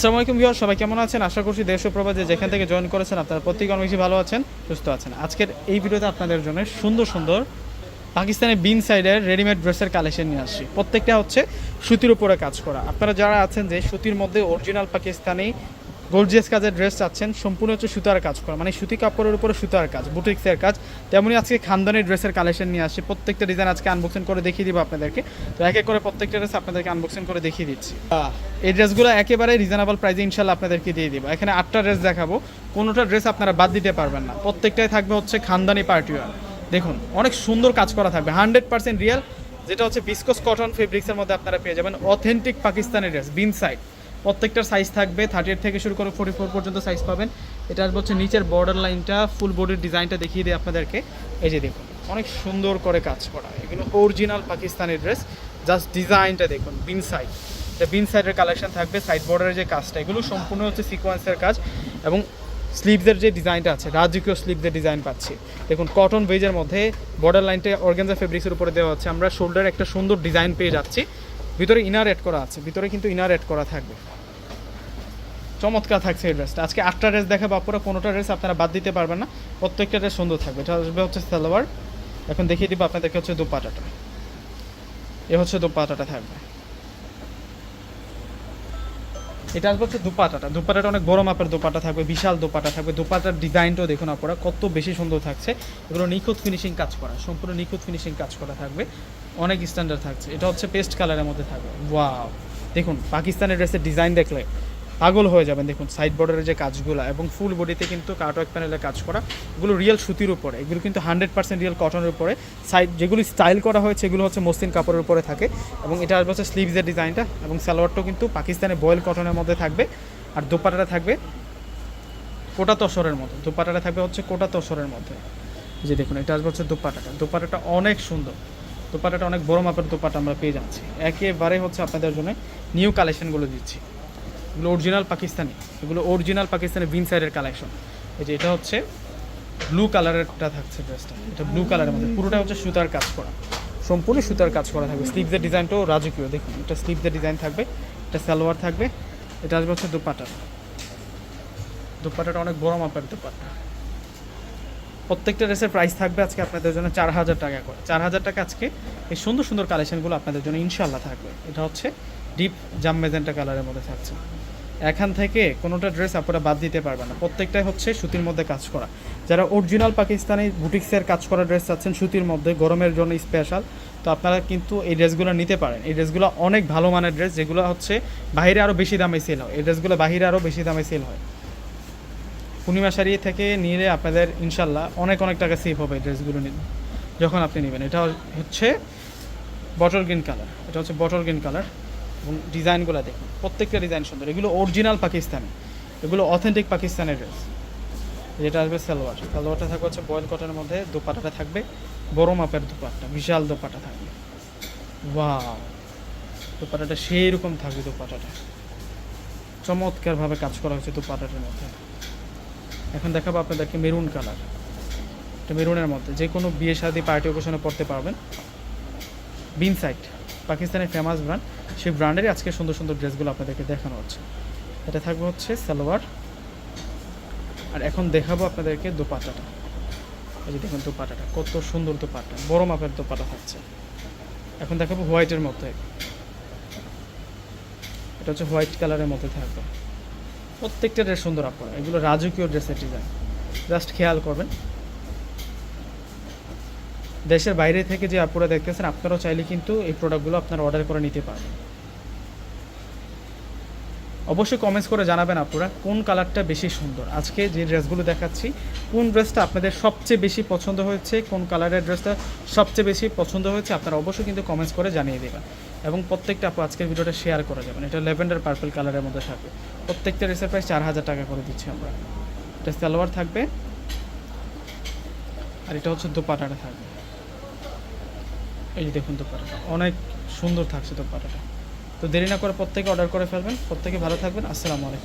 আসসালামু আলাইকুম ভিউয়ার, সবাই কেমন আছেন? আশা করছি দেশ ও প্রবাসে যেখান থেকে জয়েন করেছেন আপনারা প্রত্যেকে অনেক বেশি ভালো আছেন, সুস্থ আছেন। আজকের এই ভিডিওতে আপনাদের জন্য সুন্দর সুন্দর পাকিস্তানের বিন সাইডের রেডিমেড ড্রেসের কালেকশন নিয়ে আসছি। প্রত্যেকটা হচ্ছে সুতির উপরে কাজ করা। আপনারা যারা আছেন যে সুতির মধ্যে অরিজিনাল পাকিস্তানি গর্জিয়াস কাজের ড্রেস চাচ্ছেন, সম্পূর্ণ হচ্ছে সুতার কাজ করা, মানে সুতি কাপড়ের উপরে সুতার কাজ, বুটিক্সের কাজ। তেমনই আজকে খানদানি ড্রেসের কালেকশন নিয়ে আসছি। প্রত্যেকটা ডিজাইন আজকে আনবক্সিং করে দেখিয়ে দিব আপনাদেরকে। তো এক এক করে প্রত্যেকটা ড্রেস আপনাদেরকে আনবক্সিং করে দেখিয়ে দিচ্ছি। এই ড্রেসগুলো একেবারে রিজনেবল প্রাইসে ইনশাল্লাহ আপনাদেরকে দিয়ে দিব। এখানে 8টা ড্রেস দেখাবো, কোনোটা ড্রেস আপনারা বাদ দিতে পারবেন না। প্রত্যেকটাই থাকবে হচ্ছে খানদানি পার্টিওয়ার। দেখুন অনেক সুন্দর কাজ করা থাকবে, 100% রিয়েল, যেটা হচ্ছে বিসকস কটন ফেব্রিক্সের মধ্যে আপনারা পেয়ে যাবেন অথেন্টিক পাকিস্তানি ড্রেস বিন সাইড। প্রত্যেকটার সাইজ থাকবে 38 থেকে শুরু করে 44 পর্যন্ত সাইজ পাবেন। এটা আসবে হচ্ছে নিচের বর্ডার লাইনটা, ফুল বডির ডিজাইনটা দেখিয়ে দিই আপনাদেরকে। এই যে দেখুন অনেক সুন্দর করে কাজ করা, এগুলো অরিজিনাল পাকিস্তানি ড্রেস। জাস্ট ডিজাইনটা দেখুন, বিন সাইড, এটা বিন সাইডের কালেকশন থাকবে। সাইড বর্ডারের যে কাজটা, এগুলো সম্পূর্ণ হচ্ছে সিকোয়েন্সের কাজ। এবং স্লিভসের যে ডিজাইনটা আছে, রাজকীয় স্লিভসের ডিজাইন পাচ্ছি। দেখুন কটন বেজের মধ্যে বর্ডার লাইনটা অর্গানজা ফেব্রিক্সের উপরে দেওয়া হচ্ছে। আমরা শোল্ডারে একটা সুন্দর ডিজাইন পেয়ে যাচ্ছি, ভিতরে ইনার অ্যাড করা আছে, ভিতরে কিন্তু ইনার অ্যাড করা থাকবে। চমৎকার থাকছে এই ড্রেসটা। আজকে 8টা ড্রেস দেখাবো, আপনারা কোনোটা ড্রেস আপনারা বাদ দিতে পারবেন না, প্রত্যেকটা ড্রেস সুন্দর থাকবে। এটা আসবে হচ্ছে সালোয়ার। এখন দেখিয়ে দিব আপনাদেরকে হচ্ছে দোপাটাটা। এ হচ্ছে দোপাটাটা থাকবে। এটা আসবে হচ্ছে দুপাটাটা। দুপাটাটা অনেক বড় মাপের দোপাটা থাকবে, বিশাল দোপাটা থাকবে। দোপাটার ডিজাইনটাও দেখুন আপনারা কত বেশি সুন্দর থাকছে। এগুলো নিখুঁত ফিনিশিং কাজ করা, সম্পূর্ণ নিখুঁত ফিনিশিং কাজ করা থাকবে, অনেক স্ট্যান্ডার্ড থাকছে। এটা হচ্ছে পেস্ট কালারের মধ্যে থাকবে। ওয়াও, দেখুন পাকিস্তানের ড্রেসের ডিজাইন দেখলে পাগল হয়ে যাবেন। দেখুন সাইড বর্ডারের যে কাজগুলো এবং ফুল বডিতে কিন্তু কাটওয়ার্ক প্যানেলের কাজ করা, এগুলো রিয়েল সুতির উপরে, এগুলো কিন্তু 100% রিয়েল কটনের উপরে। সাইড যেগুলো স্টাইল করা হয়েছে এগুলো হচ্ছে মসলিন কাপড়ের উপরে থাকে। এবং এটা আসবে হচ্ছে স্লিভসের ডিজাইনটা, এবং সালোয়ারটাও কিন্তু পাকিস্তানের বয়েল কটনের মধ্যে থাকবে। আর দোপাটাটা থাকবে কোটা তসরের মধ্যে, দোপাটাটা থাকবে হচ্ছে কোটা তসরের মধ্যে। যে দেখুন এটা আসবে হচ্ছে দোপাটাটা। দোপাটাটা অনেক সুন্দর, দোপাটাটা অনেক বড় মাপের দোপাটা আমরা পেয়ে যাচ্ছি। একেবারে হচ্ছে আপনাদের জন্য নিউ কালেকশনগুলো দিচ্ছি, এগুলো অরিজিনাল পাকিস্তানি, এগুলো অরিজিনাল পাকিস্তানি বিন সাইডের কালেকশন। এই যে এটা হচ্ছে ব্লু কালারেরটা থাকছে ড্রেসটা, এটা ব্লু কালারের মধ্যে পুরোটা হচ্ছে সুতার কাজ করা, সম্পূর্ণ সুতার কাজ করা থাকবে। স্লিভসের ডিজাইনটাও রাজকীয়, দেখুন এটা স্লিভসের ডিজাইন থাকবে, এটা সালোয়ার থাকবে। এটা আসবে হচ্ছে দোপাটা। দোপাটাটা অনেক বড় মাপের দোপাটা। প্রত্যেকটা ড্রেসের প্রাইস থাকবে আজকে আপনাদের জন্য 4000 টাকা করে। 4000 টাকা আজকে এই সুন্দর সুন্দর কালেকশনগুলো আপনাদের জন্য ইনশাল্লাহ থাকবে। এটা হচ্ছে ডিপ জাম মেজেন্টা কালারের মধ্যে থাকছে। এখান থেকে কোনোটা ড্রেস আপনারা বাদ দিতে পারবেন না, প্রত্যেকটাই হচ্ছে সুতির মধ্যে কাজ করা। যারা অরিজিনাল পাকিস্তানি বুটিক্সের কাজ করা ড্রেস চাচ্ছেন সুতির মধ্যে, গরমের জন্য স্পেশাল, তো আপনারা কিন্তু এই ড্রেসগুলো নিতে পারেন। এই ড্রেসগুলো অনেক ভালো মানের ড্রেস, যেগুলো হচ্ছে বাইরে আরও বেশি দামে সেল হয়। এই ড্রেসগুলো বাইরে আরও বেশি দামে সেল হয়। পূর্ণিমা শাড়ি থেকে নিলে আপনাদের ইনশাল্লাহ অনেক অনেক টাকা সেভ হবে এই ড্রেসগুলো যখন আপনি নেবেন। এটা হচ্ছে বটল গ্রিন কালার, এটা হচ্ছে বটল গ্রিন কালার। এবং ডিজাইনগুলো দেখুন, প্রত্যেকটা ডিজাইন সুন্দর, এগুলো অরিজিনাল পাকিস্তানি, এগুলো অথেন্টিক পাকিস্তানের ড্রেস। যেটা আসবে সালোয়ার, সালোয়ারটা থাকবে হচ্ছে বয়েল কটনের মধ্যে, দোপাটাটা থাকবে বড় মাপের দোপাট্টা, বিশাল দোপাটা থাকবে। ওয়াও, দোপাটাটা সেই রকম থাকবে, দোপাটাটা চমৎকারভাবে কাজ করা হয়েছে দোপাটাটার মধ্যে। এখন দেখাবো আপনাদেরকে মেরুন কালার, এটা মেরুনের মধ্যে যে কোনো বিয়ে শাদী পার্টি অকেশনে পড়তে পারবেন। বিন সাইড পাকিস্তানের ফেমাস ব্র্যান্ড, সেই ব্র্যান্ডেরই আজকে সুন্দর সুন্দর ড্রেসগুলো আপনাদেরকে দেখানো হচ্ছে। এটা থাকবে হচ্ছে সালোয়ার। আর এখন দেখাবো আপনাদেরকে দোপাট্টাটা। এই যে দেখুন দোপাট্টাটা কত সুন্দর, দোপাট্টা বড় মাপের দোপাট্টা থাকছে। এখন দেখাবো হোয়াইটের মধ্যে, এটা হচ্ছে হোয়াইট কালারের মধ্যে থাকবে। প্রত্যেকটা ড্রেস সুন্দর আপনারা, এগুলো রাজকীয় ড্রেসের ডিজাইন, জাস্ট খেয়াল করবেন। দেশের বাইরে থেকে যে আপনারা দেখতেছেন, আপনারাও চাইলে কিন্তু এই প্রোডাক্টগুলো আপনারা অর্ডার করে নিতে পারবেন। অবশ্যই কমেন্টস করে জানাবেন আপনারা কোন কালারটা বেশি সুন্দর। আজকে যে ড্রেসগুলো দেখাচ্ছি, কোন ড্রেসটা আপনাদের সবচেয়ে বেশি পছন্দ হয়েছে, কোন কালারের ড্রেসটা সবচেয়ে বেশি পছন্দ হয়েছে, আপনারা অবশ্যই কিন্তু কমেন্টস করে জানিয়ে দেবেন। এবং প্রত্যেকটা আপু আজকের ভিডিওটা শেয়ার করে যাবেন। এটা ল্যাভেন্ডার পার্পল কালারের মধ্যে থাকবে। প্রত্যেকটা ড্রেসের প্রাইস 4000 টাকা করে দিচ্ছি আমরা। এটা সালোয়ার থাকবে, আর এটা হচ্ছে দোপাট্টাটা থাকবে। এই যে দেখুন দোপাট্টাটা অনেক সুন্দর থাকছে দোপাট্টাটা। তো দেরি না করে প্রত্যেকে অর্ডার করে ফেলবেন। প্রত্যেকে ভালো থাকবেন। আসসালামু আলাইকুম।